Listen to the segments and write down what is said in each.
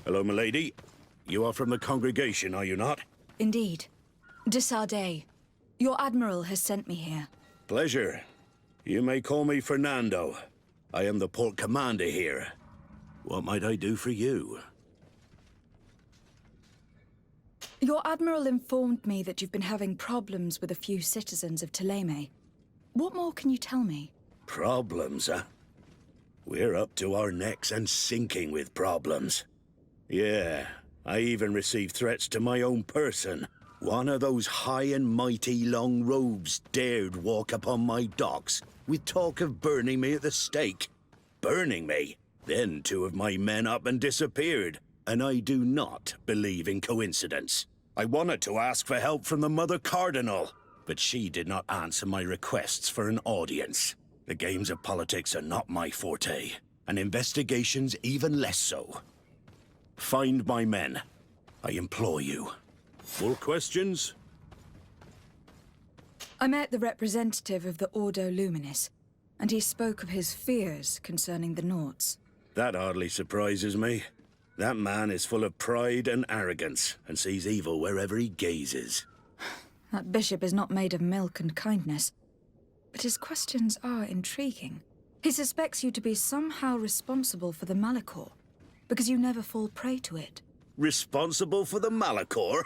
Hello, milady. You are from the congregation, are you not? Indeed. De Sardet. Your admiral has sent me here. Pleasure. You may call me Fernando. I am the port commander here. What might I do for you? Your admiral informed me that you've been having problems with a few citizens of Thélème. What more can you tell me? Problems, huh? We're up to our necks and sinking with problems. Yeah, I even received threats to my own person. One of those high and mighty long robes dared walk upon my docks with talk of burning me at the stake. Burning me? Then two of my men up and disappeared, and I do not believe in coincidence. I wanted to ask for help from the Mother Cardinal, but she did not answer my requests for an audience. The games of politics are not my forte, and investigations even less so. Find my men. I implore you. More questions? I met the representative of the Ordo Luminis, and he spoke of his fears concerning the Nauts. That hardly surprises me. That man is full of pride and arrogance, and sees evil wherever he gazes. That bishop is not made of milk and kindness, but his questions are intriguing. He suspects you to be somehow responsible for the Malachor, because you never fall prey to it. Responsible for the Malachor?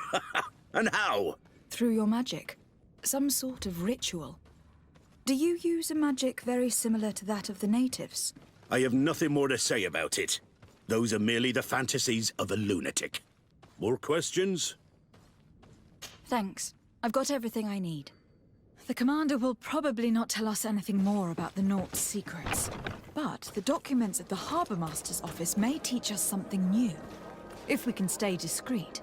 And how? Through your magic. Some sort of ritual. Do you use a magic very similar to that of the natives? I have nothing more to say about it. Those are merely the fantasies of a lunatic. More questions? Thanks. I've got everything I need. The commander will probably not tell us anything more about the Naught's secrets. But the documents at the Harbour Master's office may teach us something new, if we can stay discreet.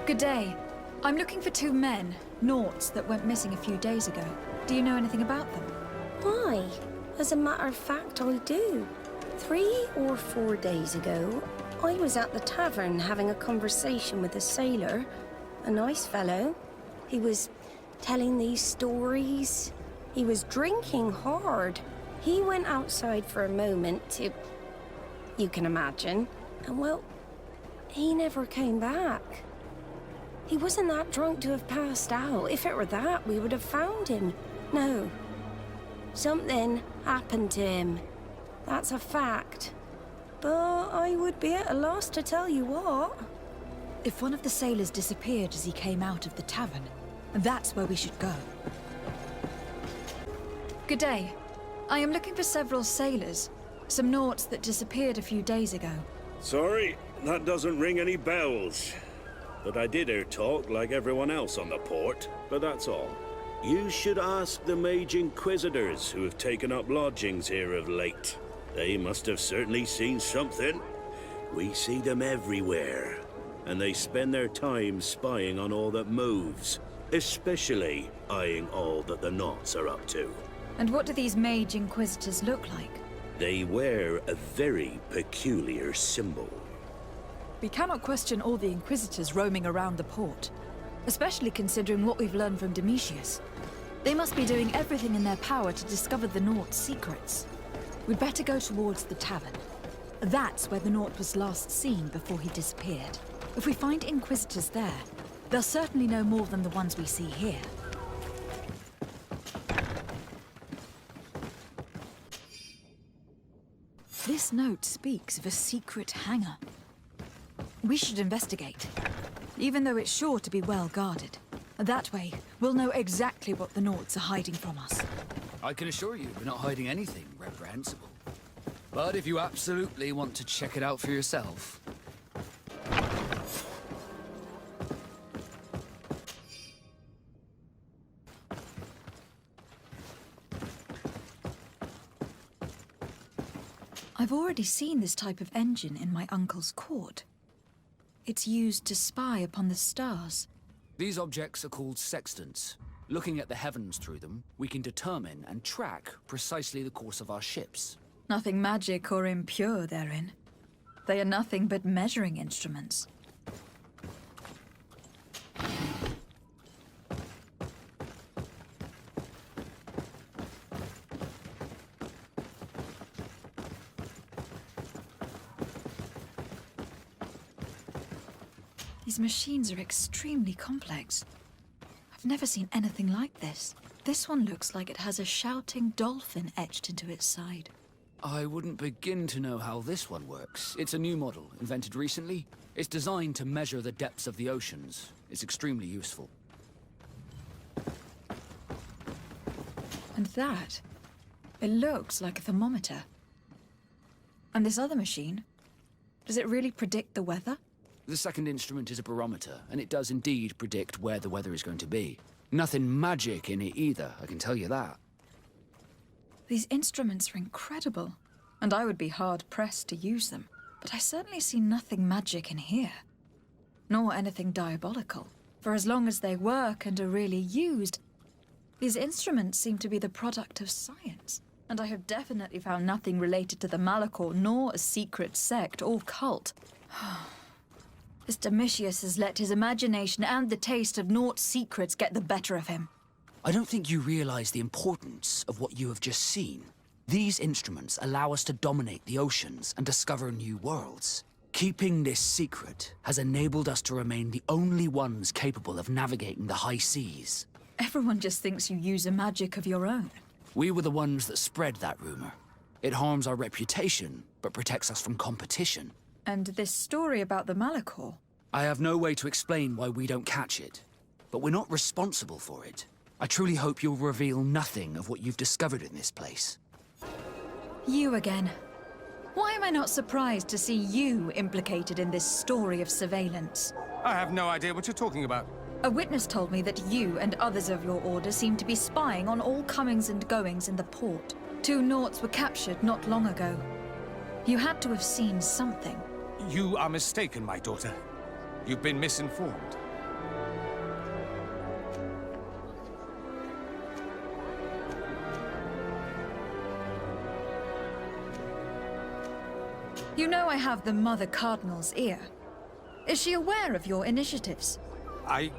Good day. I'm looking for two men, Naughts, that went missing a few days ago. Do you know anything about them? Why? As a matter of fact, I do. 3 or 4 days ago, I was at the tavern having a conversation with a sailor, a nice fellow. He was telling these stories. He was drinking hard. He went outside for a moment to... you can imagine. And well, he never came back. He wasn't that drunk to have passed out. If it were that, we would have found him. No. Something happened to him. That's a fact. But I would be at a loss to tell you what. If one of the sailors disappeared as he came out of the tavern, that's where we should go. Good day. I am looking for several sailors. Some Naughts that disappeared a few days ago. Sorry, that doesn't ring any bells. But I did hear talk like everyone else on the port, but that's all. You should ask the Mage Inquisitors who have taken up lodgings here of late. They must have certainly seen something. We see them everywhere, and they spend their time spying on all that moves, especially eyeing all that the Naughts are up to. And what do these Mage Inquisitors look like? They wear a very peculiar symbol. We cannot question all the Inquisitors roaming around the port, especially considering what we've learned from Domitius. They must be doing everything in their power to discover the Naught's secrets. We'd better go towards the tavern. That's where the Naught was last seen before he disappeared. If we find Inquisitors there, they'll certainly know more than the ones we see here. This note speaks of a secret hangar. We should investigate, even though it's sure to be well guarded. That way, we'll know exactly what the Naughts are hiding from us. I can assure you, we're not hiding anything reprehensible. But if you absolutely want to check it out for yourself... I've already seen this type of engine in my uncle's court. It's used to spy upon the stars. These objects are called sextants. Looking at the heavens through them, we can determine and track precisely the course of our ships. Nothing magic or impure therein. They are nothing but measuring instruments. These machines are extremely complex. I've never seen anything like this. This one looks like it has a shouting dolphin etched into its side. I wouldn't begin to know how this one works. It's a new model, invented recently. It's designed to measure the depths of the oceans. It's extremely useful. And that? It looks like a thermometer. And this other machine? Does it really predict the weather? The second instrument is a barometer, and it does indeed predict where the weather is going to be. Nothing magic in it either, I can tell you that. These instruments are incredible, and I would be hard-pressed to use them. But I certainly see nothing magic in here. Nor anything diabolical. For as long as they work and are really used, these instruments seem to be the product of science. And I have definitely found nothing related to the Malachor, nor a secret sect or cult. This Domitius has let his imagination and the taste of Naught's secrets get the better of him. I don't think you realize the importance of what you have just seen. These instruments allow us to dominate the oceans and discover new worlds. Keeping this secret has enabled us to remain the only ones capable of navigating the high seas. Everyone just thinks you use a magic of your own. We were the ones that spread that rumor. It harms our reputation, but protects us from competition. And this story about the Malachor? I have no way to explain why we don't catch it, but we're not responsible for it. I truly hope you'll reveal nothing of what you've discovered in this place. You again. Why am I not surprised to see you implicated in this story of surveillance? I have no idea what you're talking about. A witness told me that you and others of your order seem to be spying on all comings and goings in the port. 2 Naughts were captured not long ago. You had to have seen something. You are mistaken, my daughter. You've been misinformed. You know I have the Mother Cardinal's ear. Is she aware of your initiatives? I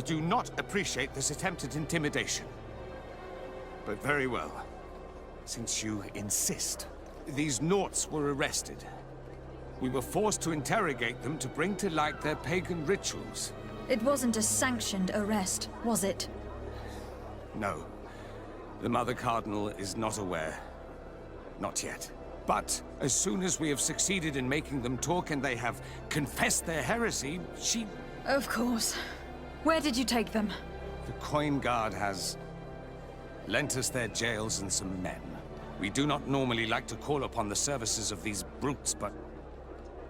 do not appreciate this attempt at intimidation. But very well. Since you insist. These Naughts were arrested. We were forced to interrogate them to bring to light their pagan rituals. It wasn't a sanctioned arrest, was it? No. The Mother Cardinal is not aware. Not yet. But as soon as we have succeeded in making them talk and they have confessed their heresy, she... Of course. Where did you take them? The Coin Guard has lent us their jails and some men. We do not normally like to call upon the services of these brutes, but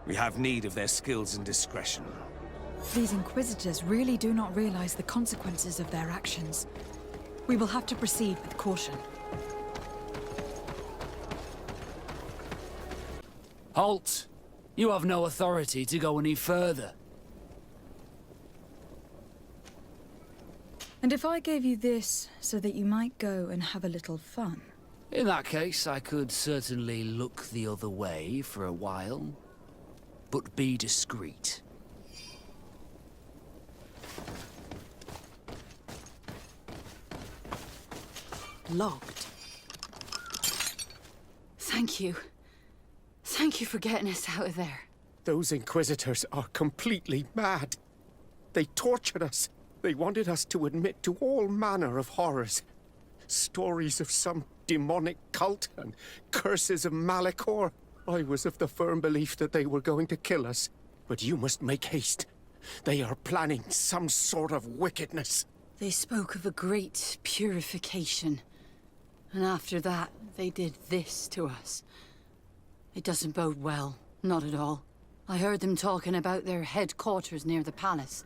we have need of their skills and discretion. These Inquisitors really do not realize the consequences of their actions. We will have to proceed with caution. Halt! You have no authority to go any further. And if I gave you this so that you might go and have a little fun? In that case, I could certainly look the other way for a while. But be discreet. Locked. Thank you. Thank you for getting us out of there. Those Inquisitors are completely mad. They tortured us. They wanted us to admit to all manner of horrors. Stories of some demonic cult and curses of Malachor. I was of the firm belief that they were going to kill us. But you must make haste. They are planning some sort of wickedness. They spoke of a great purification. And after that, they did this to us. It doesn't bode well. Not at all. I heard them talking about their headquarters near the palace.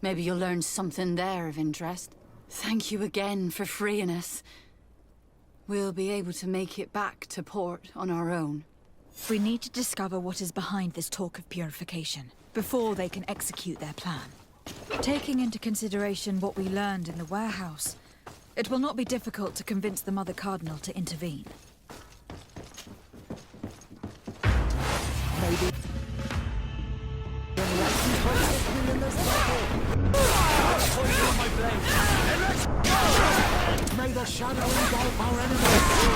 Maybe you'll learn something there of interest. Thank you again for freeing us. We'll be able to make it back to port on our own. We need to discover what is behind this talk of purification, before they can execute their plan. Taking into consideration what we learned in the warehouse, it will not be difficult to convince the Mother Cardinal to intervene. Maybe. May the shadow engulf our enemies!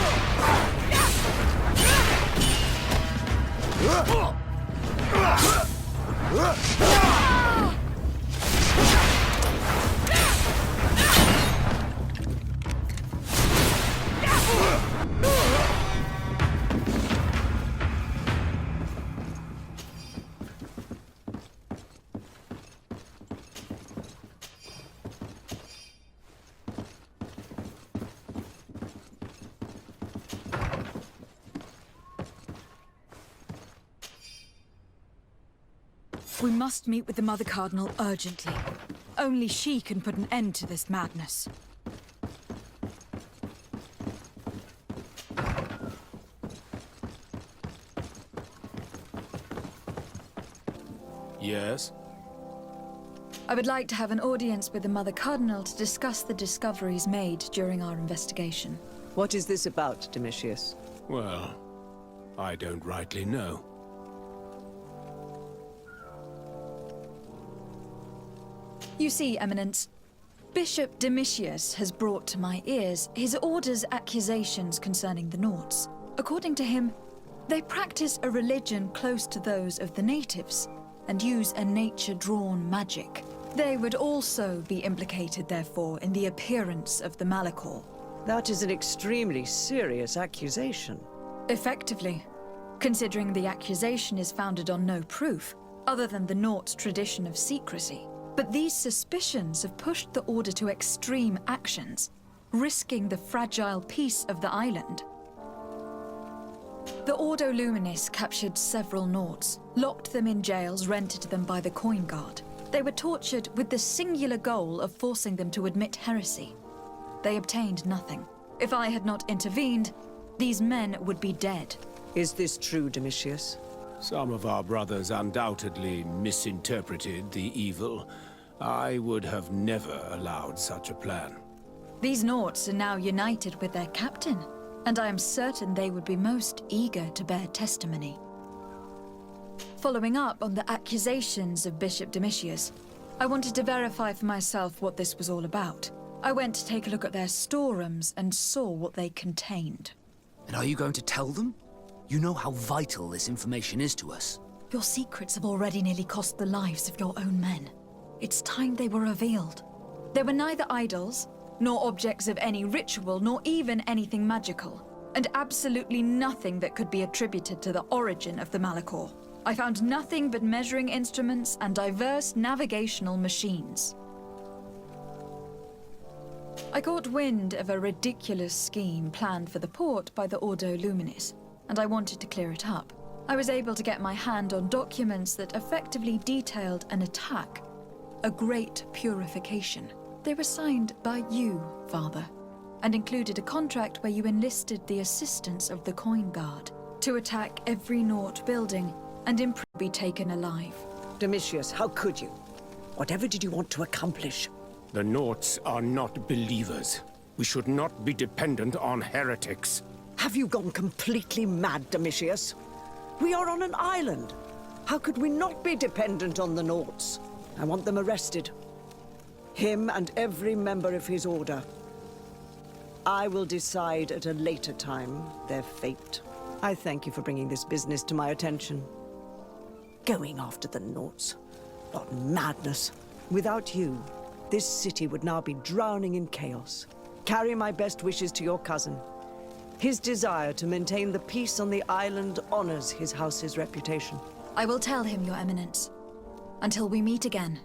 We must meet with the Mother Cardinal urgently. Only she can put an end to this madness. Yes? I would like to have an audience with the Mother Cardinal to discuss the discoveries made during our investigation. What is this about, Domitius? Well, I don't rightly know. You see, Eminence, Bishop Domitius has brought to my ears his order's accusations concerning the Nauts. According to him, they practice a religion close to those of the natives and use a nature-drawn magic. They would also be implicated, therefore, in the appearance of the Malachor. That is an extremely serious accusation. Effectively, considering the accusation is founded on no proof, other than the Nauts' tradition of secrecy. But these suspicions have pushed the Order to extreme actions, risking the fragile peace of the island. The Ordo Luminis captured several Nauts, locked them in jails rented to them by the Coin Guard. They were tortured with the singular goal of forcing them to admit heresy. They obtained nothing. If I had not intervened, these men would be dead. Is this true, Domitius? Some of our brothers undoubtedly misinterpreted the evil. I would have never allowed such a plan. These Nauts are now united with their captain, and I am certain they would be most eager to bear testimony. Following up on the accusations of Bishop Domitius, I wanted to verify for myself what this was all about. I went to take a look at their storerooms and saw what they contained. And are you going to tell them? You know how vital this information is to us. Your secrets have already nearly cost the lives of your own men. It's time they were revealed. They were neither idols, nor objects of any ritual, nor even anything magical, and absolutely nothing that could be attributed to the origin of the Malachor. I found nothing but measuring instruments and diverse navigational machines. I caught wind of a ridiculous scheme planned for the port by the Ordo Luminis, and I wanted to clear it up. I was able to get my hand on documents that effectively detailed an attack, a great purification. They were signed by you, Father, and included a contract where you enlisted the assistance of the Coin Guard to attack every Naut building and be taken alive. Domitius, how could you? Whatever did you want to accomplish? The Nauts are not believers. We should not be dependent on heretics. Have you gone completely mad, Domitius? We are on an island. How could we not be dependent on the Nauts? I want them arrested. Him and every member of his order. I will decide at a later time their fate. I thank you for bringing this business to my attention. Going after the Nauts. What madness. Without you, this city would now be drowning in chaos. Carry my best wishes to your cousin. His desire to maintain the peace on the island honors his house's reputation. I will tell him, Your Eminence. Until we meet again.